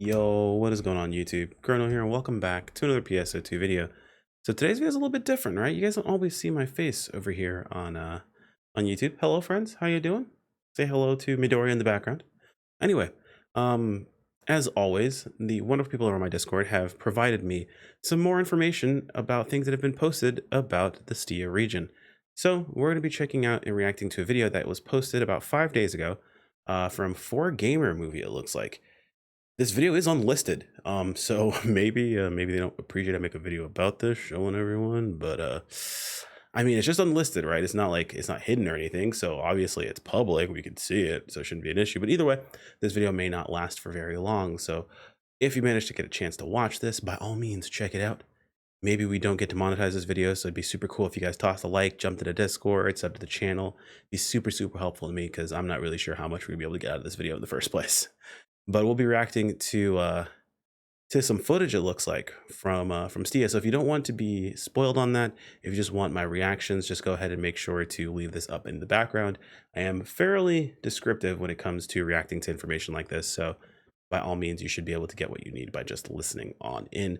Yo, what is going on YouTube? Colonel here and welcome back to another PSO2 video. So today's video is a little bit different, right? You guys don't always see my face over here on YouTube. Hello friends, how you doing? Say hello to Midori in the background. Anyway, as always, the wonderful people over my Discord have provided me some more information about things that have been posted about the STIA region. So we're going to be checking out and reacting to a video that was posted about 5 days ago from 4Gamer Movie, it looks like. This video is unlisted, so maybe they don't appreciate I make a video about this showing everyone, but I mean, it's just unlisted, right? It's not like it's not hidden or anything, so obviously it's public, we can see it, so it shouldn't be an issue. But either way, this video may not last for very long, so if you manage to get a chance to watch this, by all means check it out. Maybe we don't get to monetize this video, so it'd be super cool if you guys toss a like, jump to the Discord, sub to the channel. It'd be super helpful to me because I'm not really sure how much we're gonna be able to get out of this video in the first place. But we'll be reacting to some footage, it looks like, from STIA. So if you don't want to be spoiled on that, if you just want my reactions, just go ahead and make sure to leave this up in the background. I am fairly descriptive when it comes to reacting to information like this, so by all means you should be able to get what you need by just listening on in.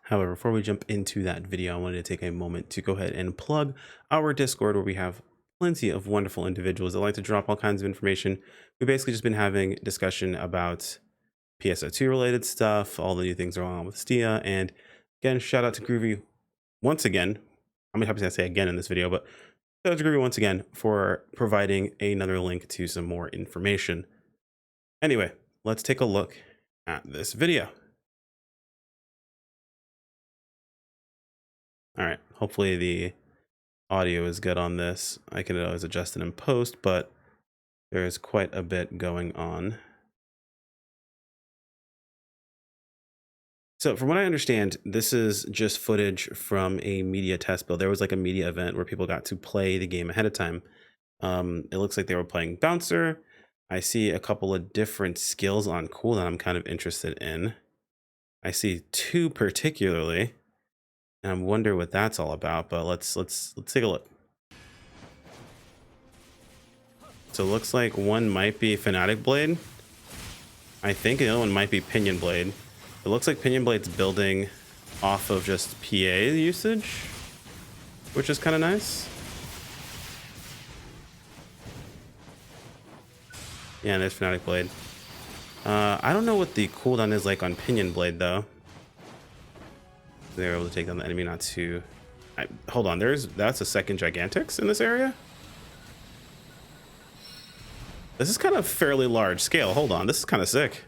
However, before we jump into that video, I wanted to take a moment to go ahead and plug our Discord, where we have plenty of wonderful individuals that like to drop all kinds of information. We've basically just been having discussion about PSO2 related stuff, all the new things going on with STIA, and again, shout out to Groovy once again. How many times did I say again in this video? But shout out to Groovy once again for providing another link to some more information. Anyway, let's take a look at this video. All right, hopefully the audio is good on this. I can always adjust it in post, but there is quite a bit going on. So from what I understand, this is just footage from a media test build. There was like a media event where people got to play the game ahead of time. It looks like they were playing Bouncer. I see a couple of different skills on cooldown I'm kind of interested in. I see two particularly, and I wonder what that's all about, but let's take a look. So it looks like one might be Fanatic Blade. I think the other one might be Pinion Blade. It looks like Pinion Blade's building off of just PA usage, which is kind of nice. Yeah, there's Fanatic Blade. I don't know what the cooldown is like on Pinion Blade though. They were able to take down the enemy, not too. Hold on, that's a second Gigantix in this area. This is kind of fairly large scale. Hold on, this is kind of sick.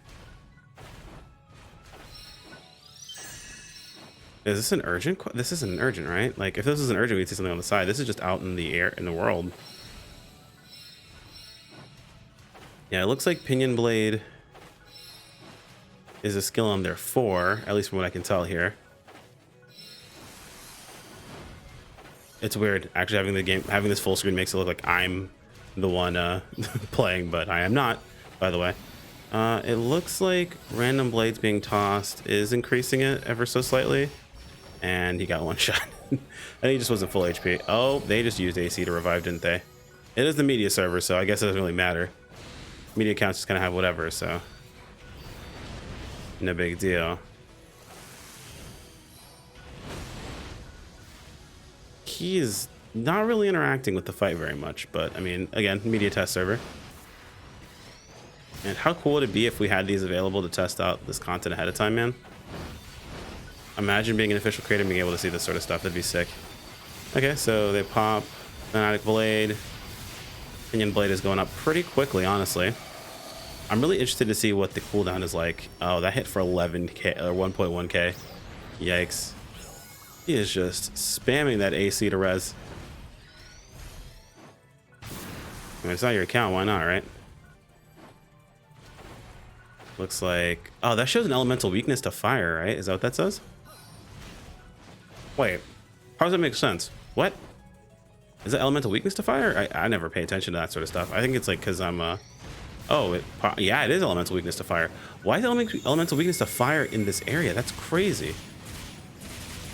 Is this an urgent? This isn't an urgent, right? Like, if this is an urgent, we'd see something on the side. This is just out in the air, in the world. Yeah, it looks like Pinion Blade is a skill on their 4, at least from what I can tell here. It's weird actually having this full screen makes it look like I'm the one playing, but I am not, by the way. It looks like random blades being tossed is increasing it ever so slightly, and he got one shot. I think he just wasn't full HP. Oh, they just used AC to revive, didn't they? It is the media server, so I guess it doesn't really matter. Media accounts just kind of have whatever, so no big deal. He is not really interacting with the fight very much, but I mean, again, media test server. And how cool would it be if we had these available to test out this content ahead of time, man? Imagine being an official creator and being able to see this sort of stuff. That'd be sick. Okay, so they pop Fanatic Blade. Pinion Blade is going up pretty quickly, honestly. I'm really interested to see what the cooldown is like. Oh, that hit for 11k or 1.1k. Yikes. He is just spamming that AC to res. I mean, it's not your account, why not, right? Looks like... Oh, that shows an elemental weakness to fire, right? Is that what that says? Wait, how does that make sense? What? Is that elemental weakness to fire? I never pay attention to that sort of stuff. I think it's like because I'm... Oh, yeah, it is elemental weakness to fire. Why is elemental weakness to fire in this area? That's crazy.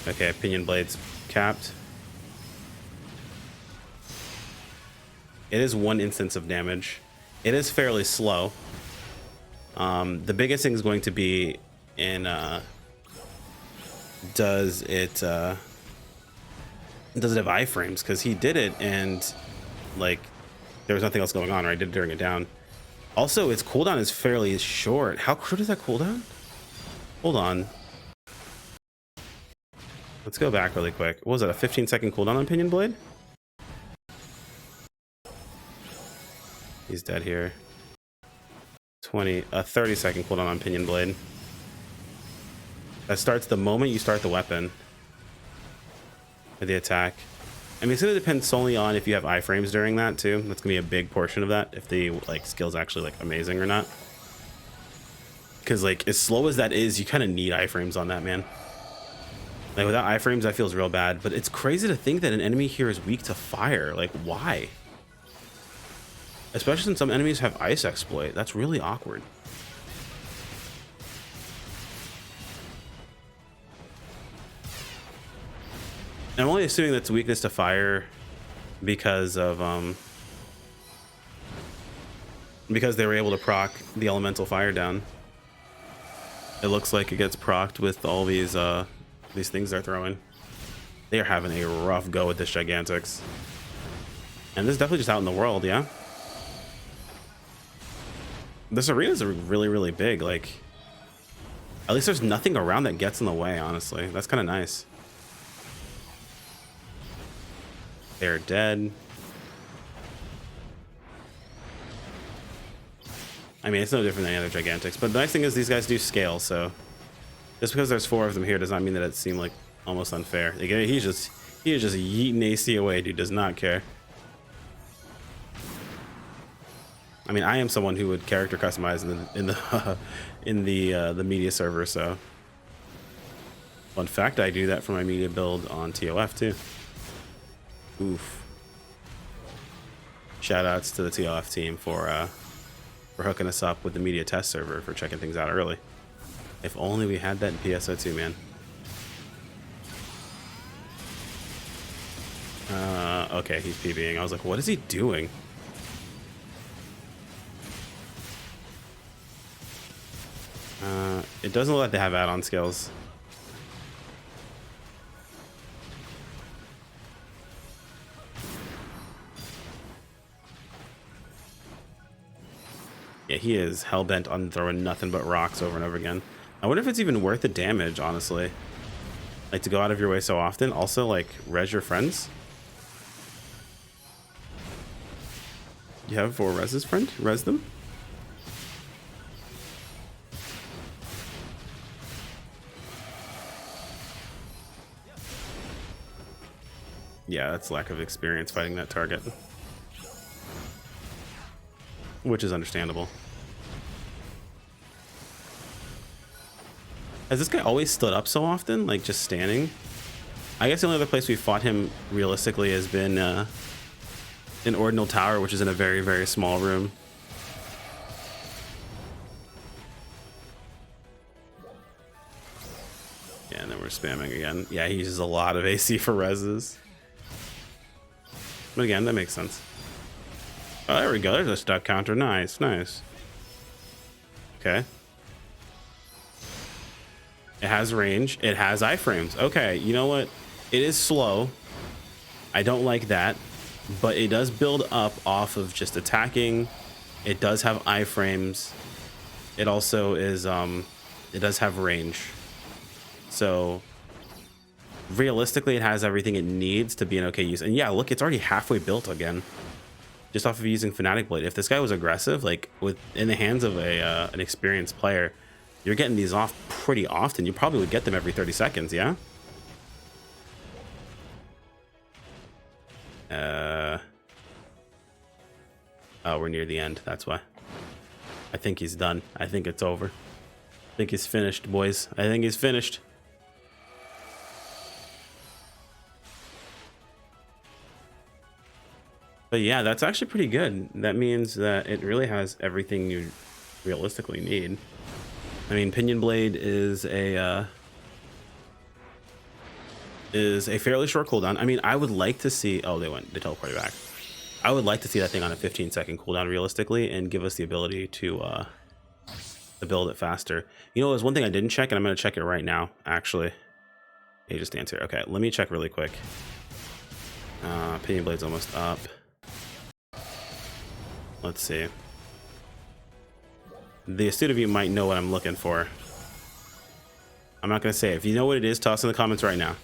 Okay, Pinion Blade's capped. It is 1 instance of damage. It is fairly slow. The biggest thing is going to be in does it have iframes? Because he did it and like there was nothing else going on, right? I did it during it down. Also, its cooldown is fairly short. How short is that cooldown? Hold on. Let's go back really quick. What was it, a 15-second cooldown on Pinion Blade? He's dead here. 30-second cooldown on Pinion Blade. That starts the moment you start the weapon. Or the attack. I mean, it's gonna depend solely on if you have iframes during that too. That's gonna be a big portion of that, if the like skill's actually like amazing or not. Because like as slow as that is, you kind of need iframes on that, man. Like without iframes, that feels real bad. But it's crazy to think that an enemy here is weak to fire. Like why? Especially since some enemies have ice exploit. That's really awkward. I'm only assuming that's weakness to fire because of because they were able to proc the elemental fire down. It looks like it gets procced with all these things they're throwing. They are having a rough go with this Gigantix. And this is definitely just out in the world, yeah? This arena is really, really big. Like, at least there's nothing around that gets in the way, honestly. That's kind of nice. They're dead. I mean, it's no different than any other Gigantix, but the nice thing is these guys do scale, so just because there's 4 of them here does not mean that it seemed like almost unfair. Again, he is just yeeting AC away, dude. Does not care. I mean, I am someone who would character customize in the media server, so fun fact, I do that for my media build on TOF too. Oof. Shoutouts to the TOF team for hooking us up with the media test server, for checking things out early. If only we had that in PSO2, man. Okay, he's PBing. I was like, what is he doing? It doesn't look like they have add-on skills. Yeah, he is hell-bent on throwing nothing but rocks over and over again. I wonder if it's even worth the damage, honestly. Like, to go out of your way so often. Also, like, res your friends. You have 4 reses, friend? Res them? Yeah, that's lack of experience fighting that target. Which is understandable. Has this guy always stood up so often? Like, just standing? I guess the only other place we fought him realistically has been in Ordinal Tower, which is in a very, very small room. Yeah, and then we're spamming again. Yeah, he uses a lot of AC for reses. But again, that makes sense. Oh, there we go. There's a step counter. Nice, nice. Okay. It has range. It has iframes. Okay, you know what? It is slow. I don't like that. But it does build up off of just attacking. It does have iframes. It also is, it does have range. So, realistically, it has everything it needs to be an okay use. And yeah, look, it's already halfway built again. Just off of using Fanatic Blade. If this guy was aggressive, like in the hands of an experienced player, you're getting these off pretty often. You probably would get them every 30 seconds, yeah? Oh, we're near the end. That's why. I think he's done. I think it's over. I think he's finished, boys. I think he's finished. But yeah, that's actually pretty good. That means that it really has everything you realistically need. I mean, Pinion Blade is a fairly short cooldown. I mean, I would like to see... Oh, they teleported back. I would like to see that thing on a 15-second cooldown realistically and give us the ability to build it faster. You know, there's one thing I didn't check, and I'm going to check it right now, actually. Hey, just answer. Okay, let me check really quick. Pinion blade's almost up. Let's see. The astute of you might know what I'm looking for. I'm not going to say it. If you know what it is, toss in the comments right now.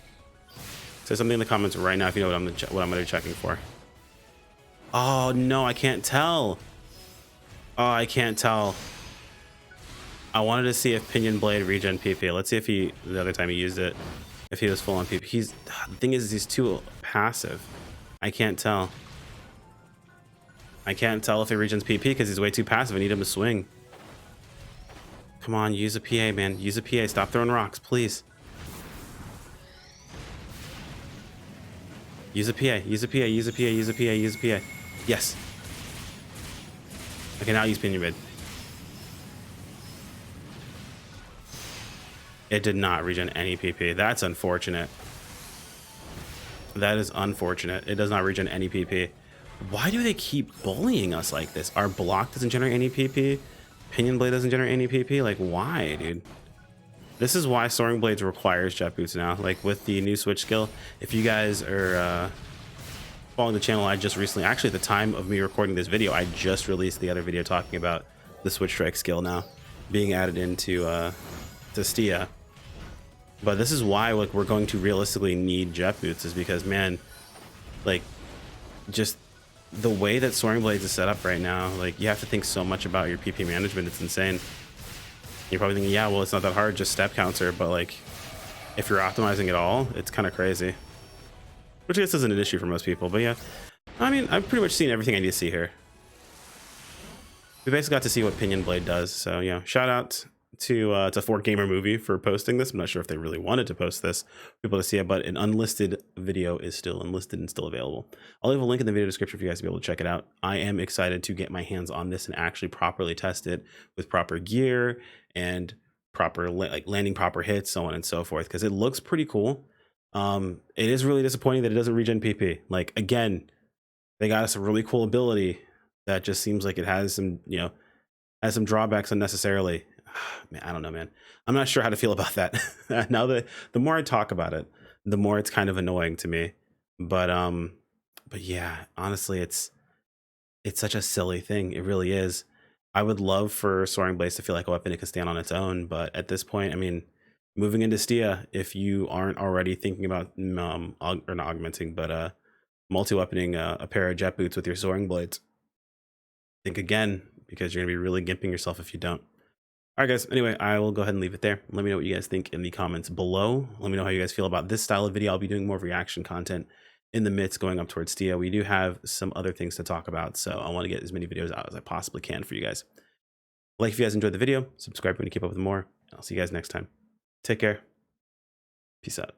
Say something in the comments right now if you know what I'm going to be checking for. Oh, no, I can't tell. Oh, I can't tell. I wanted to see if Pinion Blade regen PP. Let's see if he, the other time he used it, if he was full on PP. The thing is he's too passive. I can't tell. I can't tell if it regens PP because he's way too passive. I need him to swing. Come on, use a PA, man. Use a PA. Stop throwing rocks, please. Use a PA. Use a PA. Use a PA. Use a PA. Use a PA. Yes. Okay, now use Pinion Blade. It did not regen any PP. That's unfortunate. That is unfortunate. It does not regen any PP. Why do they keep bullying us like this? Our block doesn't generate any PP. Pinion Blade doesn't generate any PP. Like, why, dude? This is why Soaring Blades requires Jet Boots now. Like, with the new switch skill, if you guys are following the channel, I just recently, actually at the time of me recording this video, I just released the other video talking about the Switch Strike skill now being added into to Stia. But this is why, like, we're going to realistically need Jet Boots, is because, man, like, just the way that Soaring Blades is set up right now, like, you have to think so much about your PP management. It's insane. You're probably thinking, yeah, well, it's not that hard, just step counter. But, like, if you're optimizing it all, it's kind of crazy. Which I guess isn't an issue for most people. But yeah, I mean, I've pretty much seen everything I need to see here. We basically got to see what Pinion Blade does. So, you know, shout out to 4Gamer Movie for posting this. I'm not sure if they really wanted to post this for people to see it, but an unlisted video is still unlisted and still available. I'll leave a link in the video description for you guys to be able to check it out. I am excited to get my hands on this and actually properly test it with proper gear and proper, like, landing proper hits, so on and so forth, because it looks pretty cool. It is really disappointing that it doesn't regen PP. Like, again, they got us a really cool ability that just seems like it has some, you know, has some drawbacks unnecessarily. Man, I don't know, man. I'm not sure how to feel about that. Now the more I talk about it, the more it's kind of annoying to me. But yeah, honestly, it's such a silly thing. It really is. I would love for Soaring Blades to feel like a weapon it can stand on its own, but at this point, I mean, moving into Stia, if you aren't already thinking about or not augmenting, but multi-weaponing a pair of Jet Boots with your Soaring Blades, think again, because you're gonna be really gimping yourself if you don't. All right, guys. Anyway, I will go ahead and leave it there. Let me know what you guys think in the comments below. Let me know how you guys feel about this style of video. I'll be doing more reaction content in the midst going up towards Stia. We do have some other things to talk about, so I want to get as many videos out as I possibly can for you guys. Like if you guys enjoyed the video, subscribe if you want to keep up with more. I'll see you guys next time. Take care. Peace out.